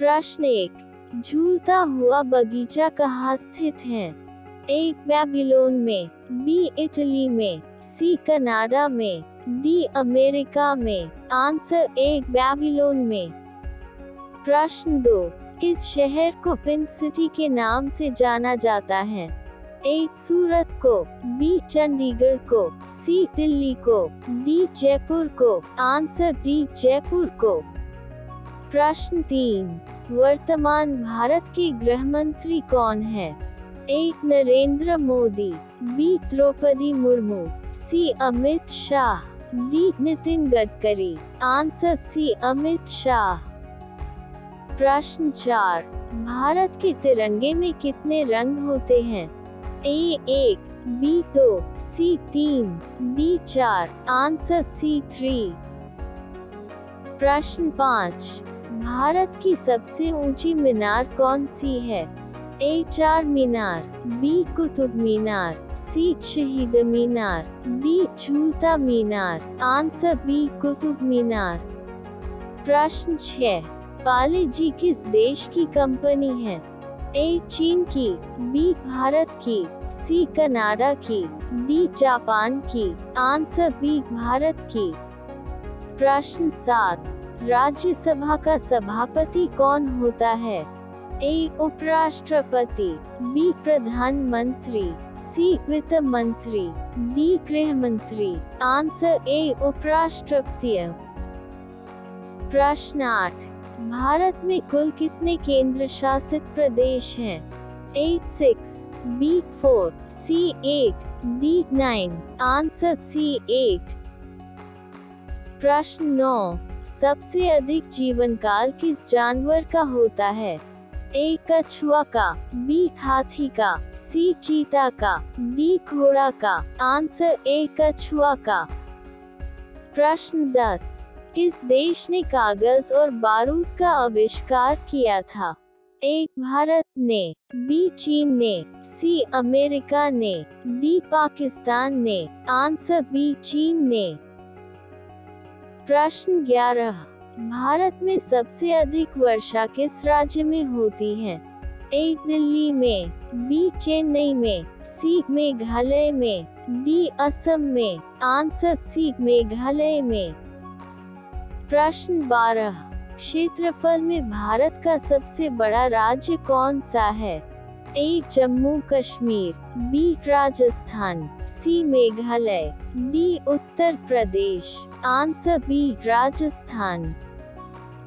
प्रश्न 1, झूलता हुआ बगीचा कहाँ स्थित है? ए. बेबीलोन में, बी. इटली में, सी. कनाडा में, डी. अमेरिका में। Answer A. बेबीलोन में। प्रश्न 2, किस शहर को पिंक सिटी के नाम से जाना जाता है? ए. सूरत को, बी. चंडीगढ़ को, सी. दिल्ली को, डी. जयपुर को। Answer D. जयपुर को। प्रश्न 3, वर्तमान भारत के गृह मंत्री कौन है? A. Narendra Modi, B. Draupadi Murmu, C. Amit Shah, D. Nitin Gadkari. Answer C. Amit Shah. प्रश्न 4, भारत के तिरंगे में कितने रंग होते हैं? A. 1, B. 2, C. 3, D. 4। Answer C. 3। प्रश्न 5, भारत की सबसे ऊंची मीनार कौन सी है? ए. चार मीनार, बी. कुतुब मीनार, सी. शहीद Minar, D. Jhoolta Minar. Answer B. Qutub Minar. प्रश्न 6, पाले जी किस देश की कंपनी है? ए. चीन की, बी. भारत की, सी. कनाडा की, डी. जापान की। Answer B. भारत की। प्रश्न 7, राज्यसभा का सभापति कौन होता है? ए. उपराष्ट्रपति, बी. प्रधानमंत्री, सी. वित्त मंत्री, डी. गृह मंत्री। Answer A. उपराष्ट्रपति। प्रश्न 8, भारत में कुल कितने केंद्र शासित प्रदेश हैं? A. 6, B. 4, C. 8, D. 9। Answer C. 8। प्रश्न 9, सबसे अधिक जीवन काल किस जानवर का होता है? ए. कछुआ का, बी. हाथी का, सी. चीता का, डी. घोड़ा का। Answer A. कछुआ का। प्रश्न 10, किस देश ने कागज और बारूद का आविष्कार किया था? ए. भारत ने, बी. चीन ने, सी. अमेरिका ने, डी. पाकिस्तान ने। Answer B. चीन ने। प्रश्न 11, भारत में सबसे अधिक वर्षा किस राज्य में होती है? ए. दिल्ली में, बी. चेन्नई में, सी. मेघालय में, डी. असम में। Answer C. मेघालय में। प्रश्न 12, क्षेत्रफल में भारत का सबसे बड़ा राज्य कौन सा है? A. Jammu Kashmir, B. Rajasthan, C. Meghalaya, D. Uttar Pradesh. Answer B. Rajasthan.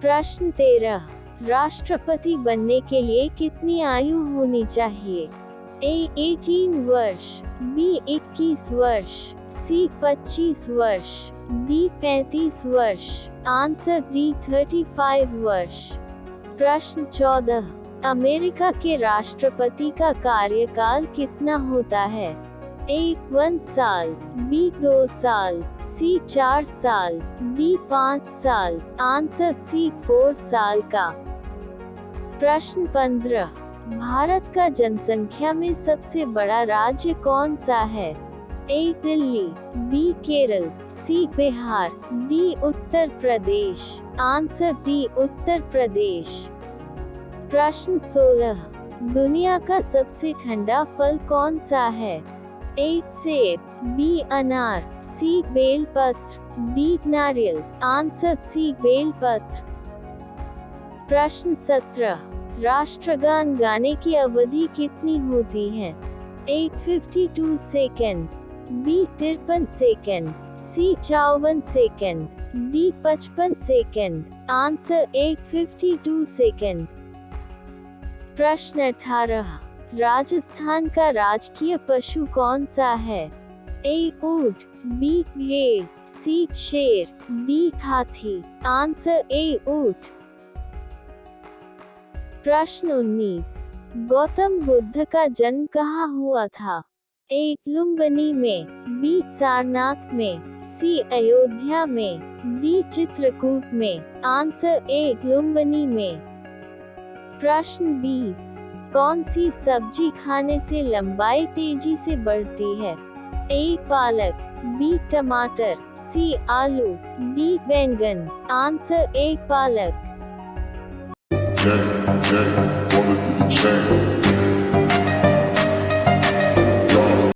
प्रश्न 13, राष्ट्रपति बनने के लिए कितनी आयु होनी चाहिए? ए. 18 वर्ष, बी. 21 वर्ष, सी. 25 वर्ष, डी. 35 वर्ष। Answer D. 35 वर्ष। प्रश्न 14, अमेरिका के राष्ट्रपति का कार्यकाल कितना होता है? ए. 1 साल, बी. 2 साल, सी. 4 साल, डी. 5 साल। Answer C. 4 साल का। प्रश्न 15, भारत का जनसंख्या में सबसे बड़ा राज्य कौन सा है? A. Delhi, B. Kerala, C. Bihar, D. Uttar Pradesh. Answer D. Uttar Pradesh. प्रश्न 16, दुनिया का सबसे ठंडा फल कौन सा है? ए. सेब, बी. अनार, सी. बेलपत्र, डी. नारियल। Answer C. बेलपत्र। प्रश्न 17, राष्ट्रगान गाने की अवधि कितनी होती है? A. 52 second, B. 53 second, C. 54 second, D. 55 second. Answer A. 52 second. प्रश्न 18, राजस्थान का राजकीय पशु कौन सा है? ए. ऊंट, बी. भेड़, सी. शेर, डी. हाथी। Answer A. ऊंट। प्रश्न 19, गौतम बुद्ध का जन्म कहाँ हुआ था? ए. लुम्बिनी में, बी. सारनाथ में, सी. अयोध्या में, डी. चित्रकूट में। Answer A. लुम्बिनी में। प्रश्न 20, कौन सी सब्जी खाने से लंबाई तेजी से बढ़ती है? ए. पालक, बी. टमाटर, सी. आलू, डी. बैंगन। Answer A. पालक। gang, gang, wanna do the chain.